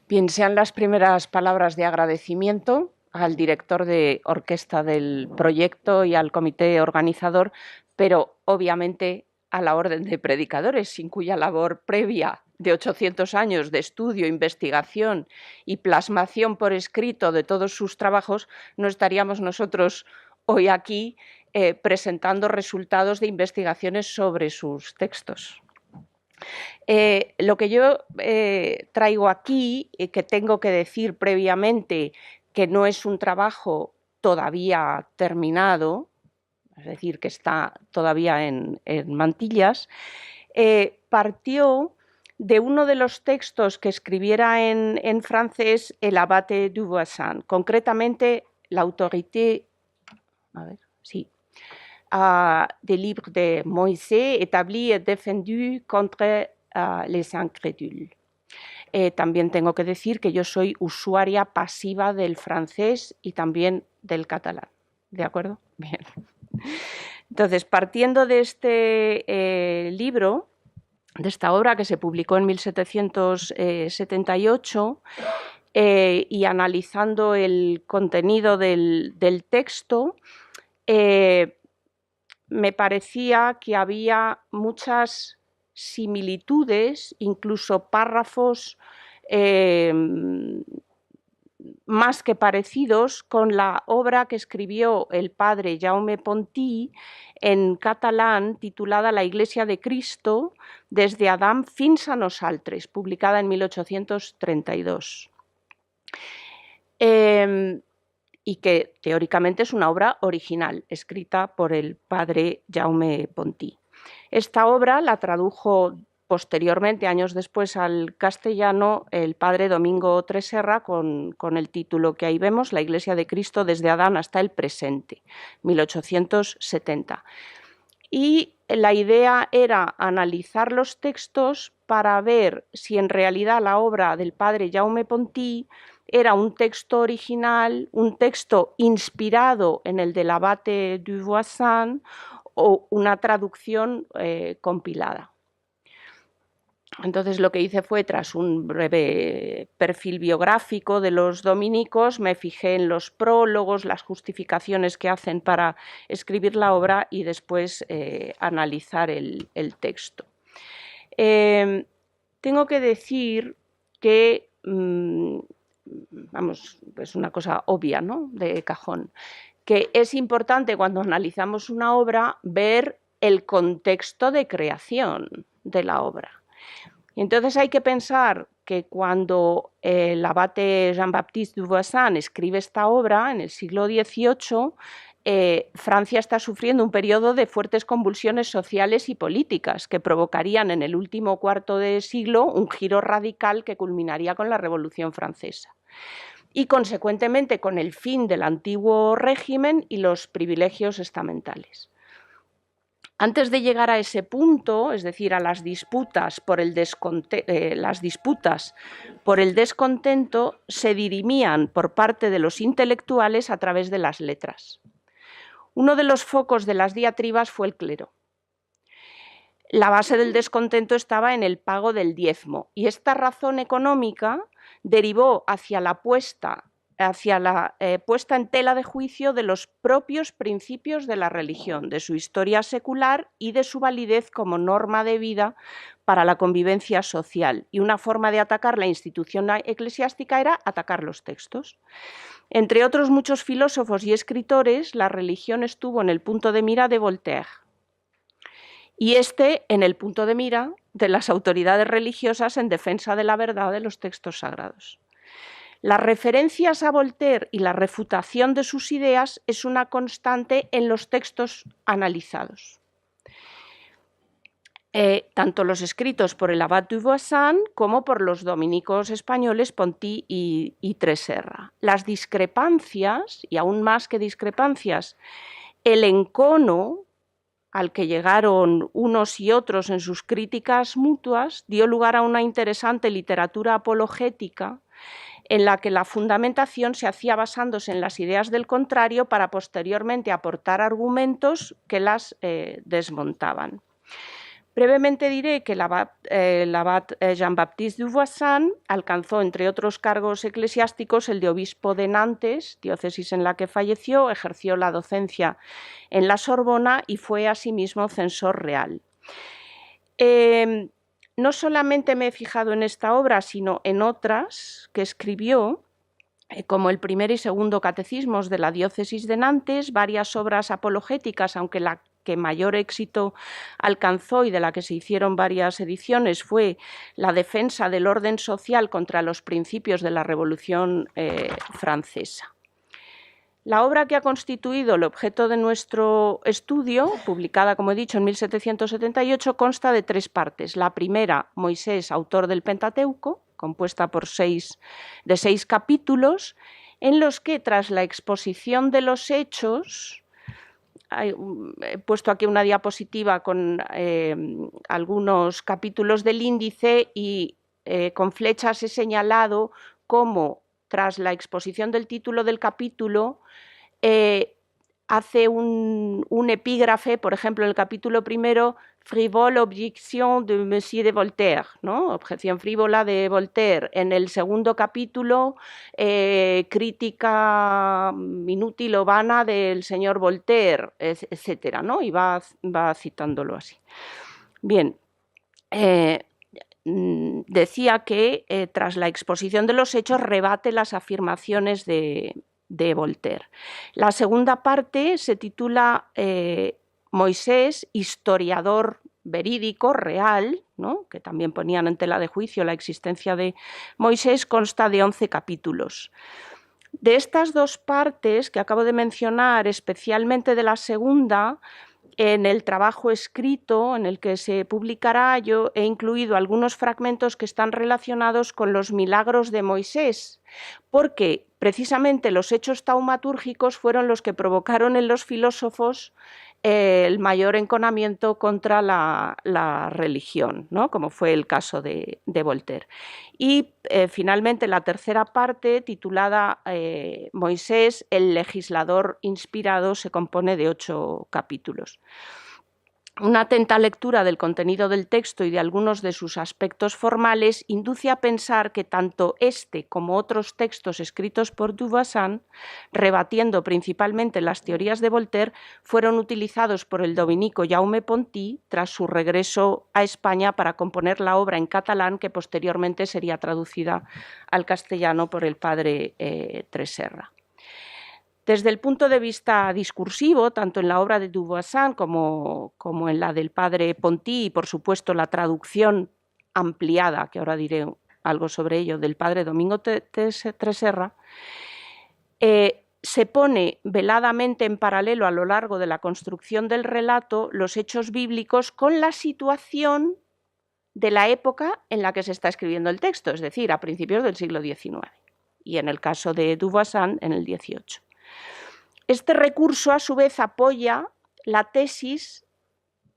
Bien, sean las primeras palabras de agradecimiento al director de orquesta del proyecto y al comité organizador, pero obviamente a la Orden de Predicadores, sin cuya labor previa de 800 años de estudio, investigación y plasmación por escrito de todos sus trabajos, no estaríamos nosotros hoy aquí presentando resultados de investigaciones sobre sus textos. Lo que yo traigo aquí, que tengo que decir previamente que no es un trabajo todavía terminado, es decir, que está todavía en mantillas, partió de uno de los textos que escribiera en francés el abate du Voisin, concretamente l'autorité, des livres de Moïse établis et défendus contre les incrédules. También tengo que decir que yo soy usuaria pasiva del francés y también del catalán. ¿De acuerdo? Bien. Entonces, partiendo de este libro, de esta obra que se publicó en 1778, y analizando el contenido del texto, me parecía que había muchas similitudes, incluso párrafos más que parecidos con la obra que escribió el padre Jaume Pontí en catalán, titulada La Iglesia de Cristo, desde Adam fins a nosaltres, publicada en 1832. Y que teóricamente es una obra original, escrita por el padre Jaume Pontí. Esta obra la tradujo posteriormente, años después, al castellano el padre Domingo Tresserra con el título que ahí vemos, La Iglesia de Cristo desde Adán hasta el presente, 1870. Y la idea era analizar los textos para ver si en realidad la obra del padre Jaume Pontí era un texto original, un texto inspirado en el del abate du Voisin o una traducción compilada. Entonces lo que hice fue, tras un breve perfil biográfico de los dominicos, me fijé en los prólogos, las justificaciones que hacen para escribir la obra y después analizar el texto. Tengo que decir que, vamos, es una cosa obvia, ¿no?, de cajón, que es importante cuando analizamos una obra ver el contexto de creación de la obra. Y entonces hay que pensar que cuando el abate Jean-Baptiste du Voisin escribe esta obra en el siglo XVIII, Francia está sufriendo un periodo de fuertes convulsiones sociales y políticas que provocarían en el último cuarto de siglo un giro radical que culminaría con la Revolución Francesa. Y, consecuentemente, con el fin del antiguo régimen y los privilegios estamentales. Antes de llegar a ese punto, es decir, a las disputas por el descontento, se dirimían por parte de los intelectuales a través de las letras. Uno de los focos de las diatribas fue el clero. La base del descontento estaba en el pago del diezmo, y esta razón económica derivó hacia la puesta en tela de juicio de los propios principios de la religión, de su historia secular y de su validez como norma de vida para la convivencia social. Y una forma de atacar la institución eclesiástica era atacar los textos. Entre otros muchos filósofos y escritores, la religión estuvo en el punto de mira de Voltaire y en el punto de mira de las autoridades religiosas en defensa de la verdad de los textos sagrados. Las referencias a Voltaire y la refutación de sus ideas es una constante en los textos analizados. Tanto los escritos por el abad du Voisin como por los dominicos españoles Pontí y Tresserra. Las discrepancias, y aún más que discrepancias, el encono al que llegaron unos y otros en sus críticas mutuas, dio lugar a una interesante literatura apologética en la que la fundamentación se hacía basándose en las ideas del contrario para posteriormente aportar argumentos que las desmontaban. Brevemente diré que el abad Jean-Baptiste du Voisin alcanzó, entre otros cargos eclesiásticos, el de obispo de Nantes, diócesis en la que falleció, ejerció la docencia en la Sorbona y fue asimismo censor real. No solamente me he fijado en esta obra, sino en otras que escribió, como el primer y segundo catecismos de la diócesis de Nantes, varias obras apologéticas, aunque la que mayor éxito alcanzó y de la que se hicieron varias ediciones fue la defensa del orden social contra los principios de la Revolución Francesa. La obra que ha constituido el objeto de nuestro estudio, publicada, como he dicho, en 1778, consta de 3 partes. La primera, Moisés, autor del Pentateuco, compuesta por 6 capítulos, en los que, tras la exposición de los hechos, he puesto aquí una diapositiva con algunos capítulos del índice y con flechas he señalado cómo, tras la exposición del título del capítulo, hace un epígrafe, por ejemplo, en el capítulo primero, frivole objection de Monsieur de Voltaire, ¿no? Objeción frívola de Voltaire. En el segundo capítulo, crítica inútil o vana del señor Voltaire, etcétera, ¿no? Y va citándolo así. Bien. Decía que tras la exposición de los hechos rebate las afirmaciones de Voltaire. La segunda parte se titula Moisés, historiador verídico, real, ¿no? Que también ponían en tela de juicio la existencia de Moisés, consta de 11 capítulos. De estas 2 partes que acabo de mencionar, especialmente de la segunda, en el trabajo escrito en el que se publicará, yo he incluido algunos fragmentos que están relacionados con los milagros de Moisés, porque precisamente los hechos taumatúrgicos fueron los que provocaron en los filósofos el mayor enconamiento contra la religión, ¿no? Como fue el caso de Voltaire. Y finalmente la tercera parte, titulada Moisés, el legislador inspirado, se compone de 8 capítulos. Una atenta lectura del contenido del texto y de algunos de sus aspectos formales induce a pensar que tanto este como otros textos escritos por Du Voisin, rebatiendo principalmente las teorías de Voltaire, fueron utilizados por el dominico Jaume Pontí tras su regreso a España para componer la obra en catalán que posteriormente sería traducida al castellano por el padre Tresserra. Desde el punto de vista discursivo, tanto en la obra de Du Voisin como en la del padre Pontí, y por supuesto la traducción ampliada, que ahora diré algo sobre ello, del padre Domingo Tresserra, se pone veladamente en paralelo a lo largo de la construcción del relato los hechos bíblicos con la situación de la época en la que se está escribiendo el texto, es decir, a principios del siglo XIX, y en el caso de Du Voisin, en el XVIII. Este recurso, a su vez, apoya la tesis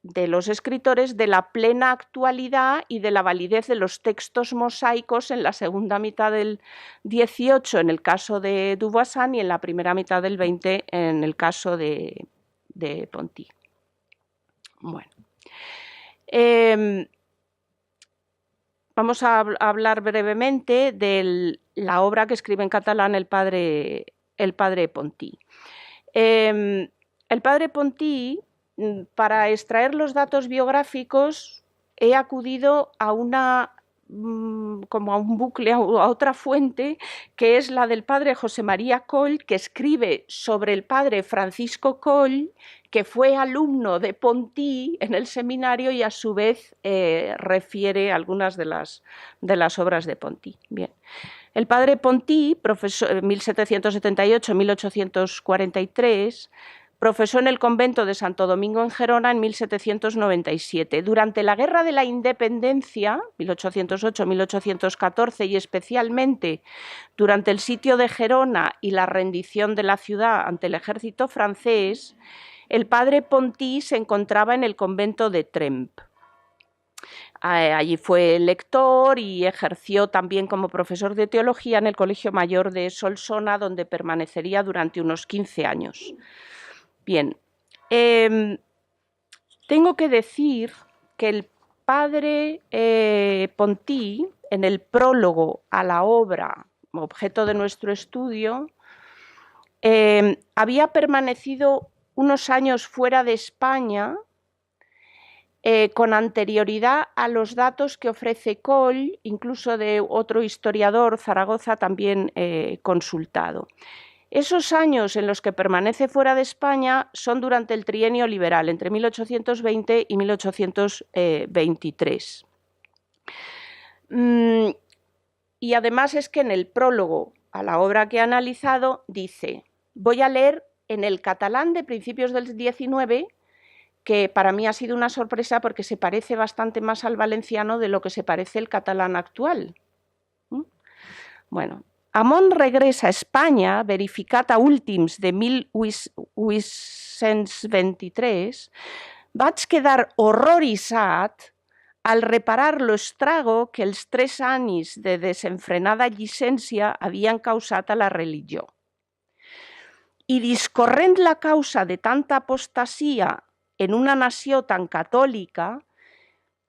de los escritores de la plena actualidad y de la validez de los textos mosaicos en la segunda mitad del XVIII, en el caso de Du Voisin, y en la primera mitad del XX, en el caso de Pontí. Bueno. Vamos a hablar brevemente de la obra que escribe en catalán el padre Pontí. El padre Pontí, para extraer los datos biográficos, he acudido a como a un bucle, a otra fuente, que es la del padre José María Coll, que escribe sobre el padre Francisco Coll, que fue alumno de Pontí en el seminario y a su vez refiere algunas de las obras de Pontí. Bien. El padre Pontí, profesor 1778-1843, profesó en el convento de Santo Domingo en Gerona en 1797. Durante la Guerra de la Independencia, 1808-1814, y especialmente durante el sitio de Gerona y la rendición de la ciudad ante el ejército francés, el padre Pontí se encontraba en el convento de Tremp. Allí fue lector y ejerció también como profesor de teología en el Colegio Mayor de Solsona, donde permanecería durante unos 15 años. Bien, tengo que decir que el padre Pontí, en el prólogo a la obra objeto de nuestro estudio, había permanecido unos años fuera de España con anterioridad a los datos que ofrece Coll, incluso de otro historiador, Zaragoza, también consultado. Esos años en los que permanece fuera de España son durante el trienio liberal, entre 1820 y 1823. Y además es que en el prólogo a la obra que he analizado dice, voy a leer en el catalán de principios del 19, que para mí ha sido una sorpresa porque se parece bastante más al valenciano de lo que se parece el catalán actual. Bueno, Amon regresa a Espanya, verificat a últims de 1823, vaig quedar horroritzat al reparar l'estrago que els 3 anys de desenfrenada llicència havien causat a la religió. I discorrent la causa de tanta apostasia en una nació tan católica,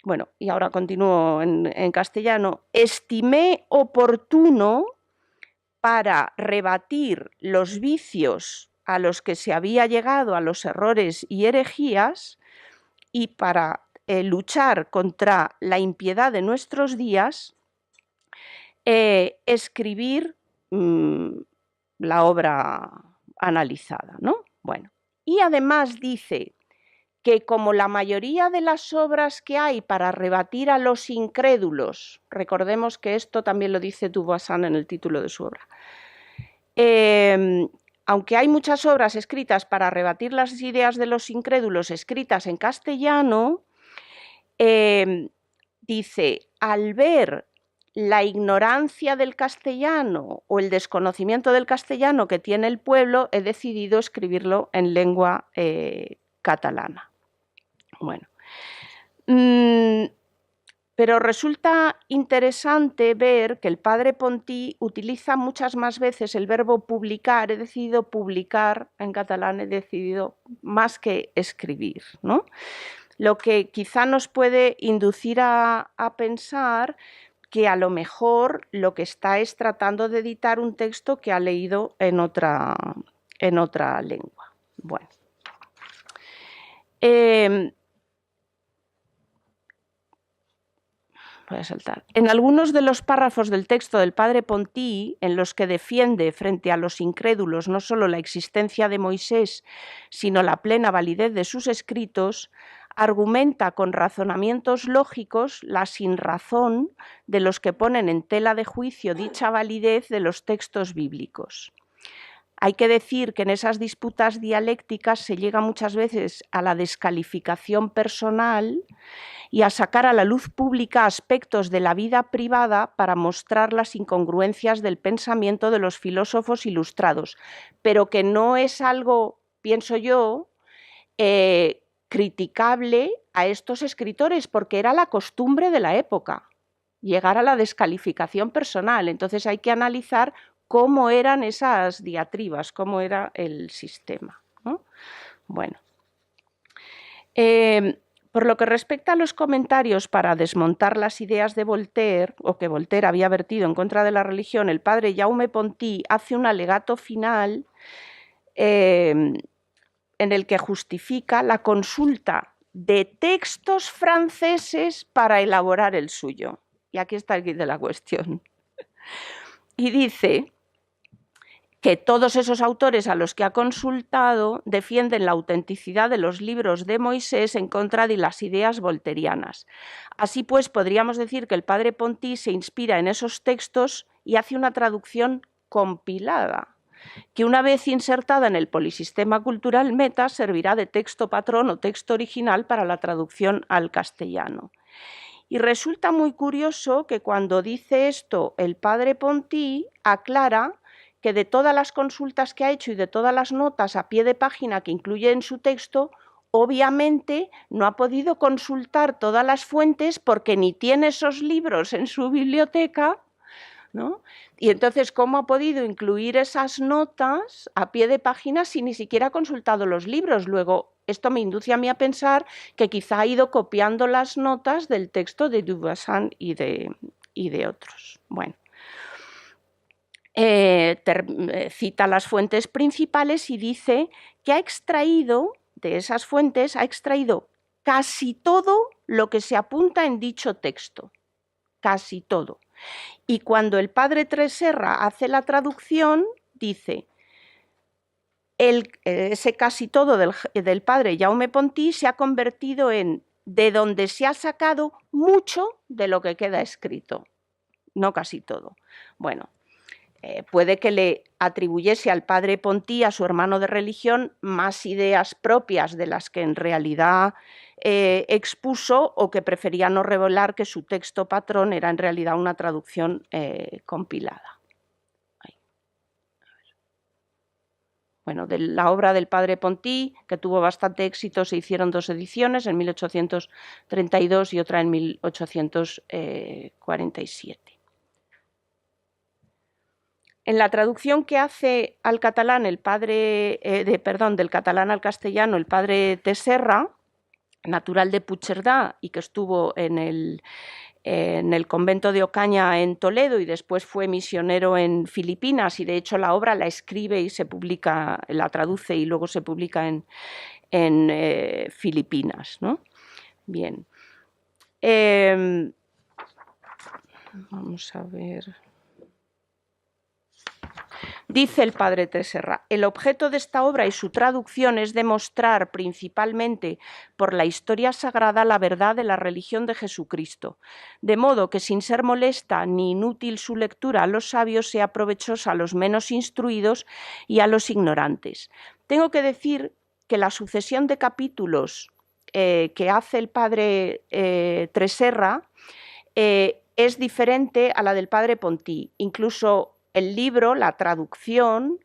bueno, y ahora continúo en castellano, estimé oportuno para rebatir los vicios a los que se había llegado, a los errores y herejías, y para luchar contra la impiedad de nuestros días, escribir la obra analizada, ¿no? Bueno, y además dice que como la mayoría de las obras que hay para rebatir a los incrédulos, recordemos que esto también lo dice Dubuisson en el título de su obra, aunque hay muchas obras escritas para rebatir las ideas de los incrédulos escritas en castellano, dice, al ver la ignorancia del castellano o el desconocimiento del castellano que tiene el pueblo, he decidido escribirlo en lengua catalana. Bueno, pero resulta interesante ver que el padre Pontí utiliza muchas más veces el verbo publicar. He decidido publicar en catalán, he decidido más que escribir, ¿no? Lo que quizá nos puede inducir a pensar que a lo mejor lo que está es tratando de editar un texto que ha leído en otra lengua. Bueno. Voy a saltar. En algunos de los párrafos del texto del padre Pontí, en los que defiende frente a los incrédulos no solo la existencia de Moisés, sino la plena validez de sus escritos, argumenta con razonamientos lógicos la sinrazón de los que ponen en tela de juicio dicha validez de los textos bíblicos. Hay que decir que en esas disputas dialécticas se llega muchas veces a la descalificación personal y a sacar a la luz pública aspectos de la vida privada para mostrar las incongruencias del pensamiento de los filósofos ilustrados, pero que no es algo, pienso yo, criticable a estos escritores, porque era la costumbre de la época, llegar a la descalificación personal. Entonces hay que analizar cómo eran esas diatribas, cómo era el sistema, ¿no? Bueno, por lo que respecta a los comentarios para desmontar las ideas de Voltaire, o que Voltaire había vertido en contra de la religión, el padre Jaume Pontí hace un alegato final en el que justifica la consulta de textos franceses para elaborar el suyo. Y aquí está el quid de la cuestión. Y dice que todos esos autores a los que ha consultado defienden la autenticidad de los libros de Moisés en contra de las ideas volterianas. Así pues, podríamos decir que el padre Pontí se inspira en esos textos y hace una traducción compilada, que una vez insertada en el polisistema cultural meta servirá de texto patrón o texto original para la traducción al castellano. Y resulta muy curioso que cuando dice esto el padre Pontí aclara que de todas las consultas que ha hecho y de todas las notas a pie de página que incluye en su texto, obviamente no ha podido consultar todas las fuentes porque ni tiene esos libros en su biblioteca, ¿no? Y entonces, ¿cómo ha podido incluir esas notas a pie de página si ni siquiera ha consultado los libros? Luego, Esto me induce a mí a pensar que quizá ha ido copiando las notas del texto de Duvoisin y de otros. Bueno. Cita las fuentes principales y dice que ha extraído, de esas fuentes, ha extraído casi todo lo que se apunta en dicho texto, casi todo. Y cuando el padre Tresserra hace la traducción, dice, ese casi todo del padre Jaume Pontí se ha convertido en de donde se ha sacado mucho de lo que queda escrito, no casi todo. Bueno, puede que le atribuyese al padre Pontí, a su hermano de religión, más ideas propias de las que en realidad expuso, o que prefería no revelar que su texto patrón era en realidad una traducción compilada. Bueno, de la obra del padre Pontí, que tuvo bastante éxito, se hicieron 2 ediciones, en 1832 y otra en 1847. En la traducción que hace al catalán el padre, del catalán al castellano el padre Tresserra, natural de Puigcerdá y que estuvo en el convento de Ocaña en Toledo y después fue misionero en Filipinas, y de hecho la obra la escribe y se publica, la traduce y luego se publica en Filipinas, ¿no? Bien. Vamos a ver. Dice el padre Tresserra, el objeto de esta obra y su traducción es demostrar principalmente por la historia sagrada la verdad de la religión de Jesucristo, de modo que sin ser molesta ni inútil su lectura a los sabios sea provechosa a los menos instruidos y a los ignorantes. Tengo que decir que la sucesión de capítulos que hace el padre Tresserra es diferente a la del padre Pontí. Incluso el libro, la traducción,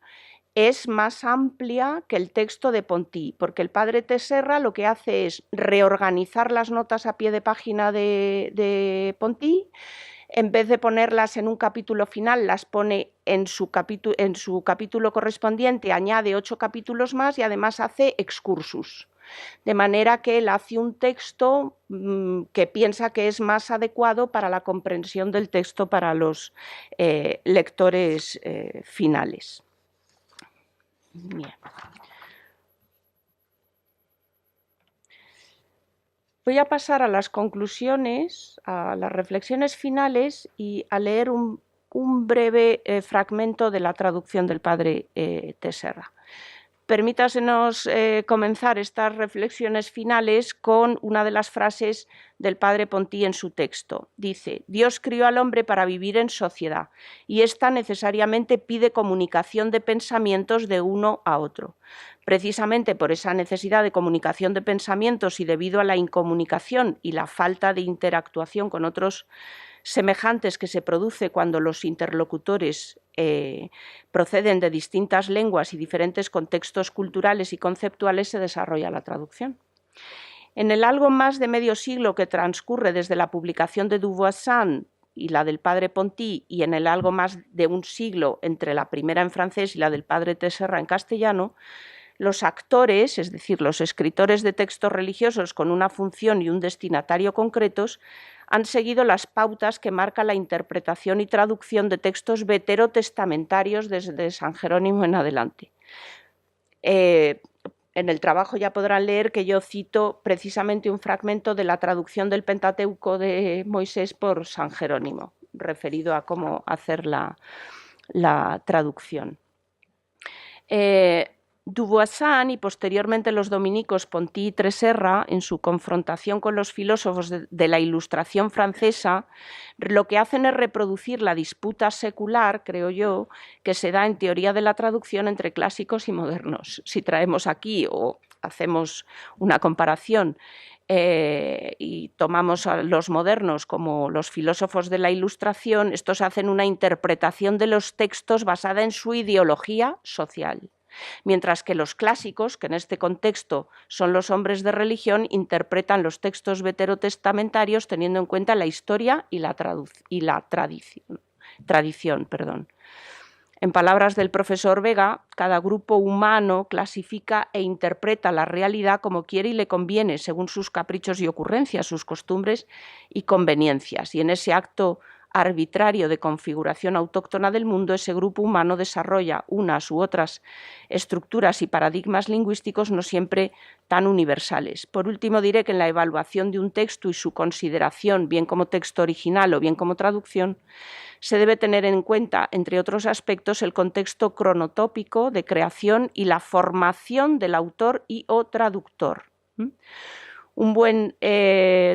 es más amplia que el texto de Pontí, porque el padre Tresserra lo que hace es reorganizar las notas a pie de página de Pontí. En vez de ponerlas en un capítulo final, las pone en su capítulo correspondiente, añade 8 capítulos más y además hace excursus. De manera que él hace un texto que piensa que es más adecuado para la comprensión del texto para los lectores finales. Bien. Voy a pasar a las conclusiones, a las reflexiones finales y a leer un breve fragmento de la traducción del padre Tresserra. Permítasenos comenzar estas reflexiones finales con una de las frases del padre Pontí en su texto. Dice, Dios crió al hombre para vivir en sociedad y ésta necesariamente pide comunicación de pensamientos de uno a otro. Precisamente por esa necesidad de comunicación de pensamientos y debido a la incomunicación y la falta de interactuación con otros semejantes que se produce cuando los interlocutores proceden de distintas lenguas y diferentes contextos culturales y conceptuales, se desarrolla la traducción. En el algo más de medio siglo que transcurre desde la publicación de Duvoisin y la del padre Pontí, y en el algo más de un siglo entre la primera en francés y la del padre Tresserra en castellano, los actores, es decir, los escritores de textos religiosos con una función y un destinatario concretos, han seguido las pautas que marca la interpretación y traducción de textos veterotestamentarios desde San Jerónimo en adelante. En el trabajo ya podrán leer que yo cito precisamente un fragmento de la traducción del Pentateuco de Moisés por San Jerónimo, referido a cómo hacer la traducción. Duvoisin y posteriormente los dominicos Pontí y Tresserra, en su confrontación con los filósofos de la Ilustración francesa, lo que hacen es reproducir la disputa secular, creo yo, que se da en teoría de la traducción entre clásicos y modernos. Si traemos aquí o hacemos una comparación y tomamos a los modernos como los filósofos de la Ilustración, estos hacen una interpretación de los textos basada en su ideología social. Mientras que los clásicos, que en este contexto son los hombres de religión, interpretan los textos veterotestamentarios teniendo en cuenta la historia y la tradición. En palabras del profesor Vega, cada grupo humano clasifica e interpreta la realidad como quiere y le conviene, según sus caprichos y ocurrencias, sus costumbres y conveniencias. Y en ese acto arbitrario de configuración autóctona del mundo, ese grupo humano desarrolla unas u otras estructuras y paradigmas lingüísticos no siempre tan universales. Por último, diré que en la evaluación de un texto y su consideración, bien como texto original o bien como traducción, se debe tener en cuenta, entre otros aspectos, el contexto cronotópico de creación y la formación del autor y o traductor. Un buen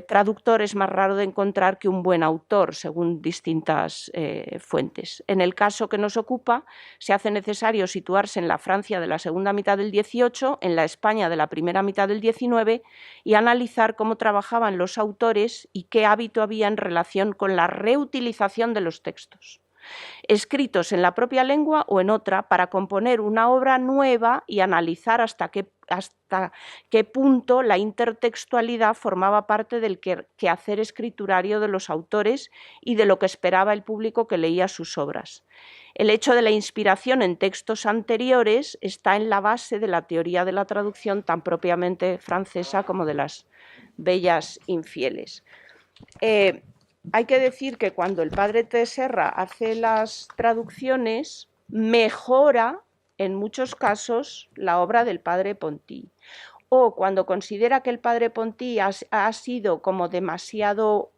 traductor es más raro de encontrar que un buen autor, según distintas fuentes. En el caso que nos ocupa, se hace necesario situarse en la Francia de la segunda mitad del XVIII, en la España de la primera mitad del XIX, y analizar cómo trabajaban los autores y qué hábito había en relación con la reutilización de los textos, escritos en la propia lengua o en otra, para componer una obra nueva y analizar hasta qué punto la intertextualidad formaba parte del quehacer escriturario de los autores y de lo que esperaba el público que leía sus obras. El hecho de la inspiración en textos anteriores está en la base de la teoría de la traducción tan propiamente francesa como de las bellas infieles. Hay que decir que cuando el padre T. Serra hace las traducciones, mejora en muchos casos la obra del padre Ponty. O cuando considera que el padre Ponty ha sido como demasiado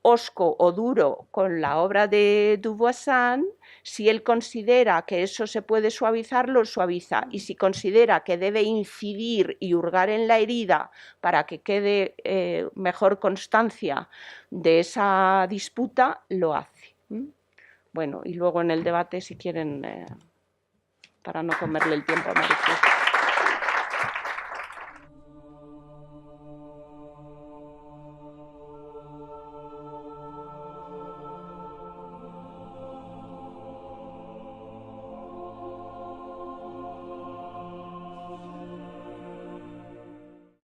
hosco o duro con la obra de Duvoisin, si él considera que eso se puede suavizar, lo suaviza, y si considera que debe incidir y hurgar en la herida para que quede mejor constancia de esa disputa, lo hace. Bueno, y luego en el debate, si quieren, para no comerle el tiempo a Maricruz.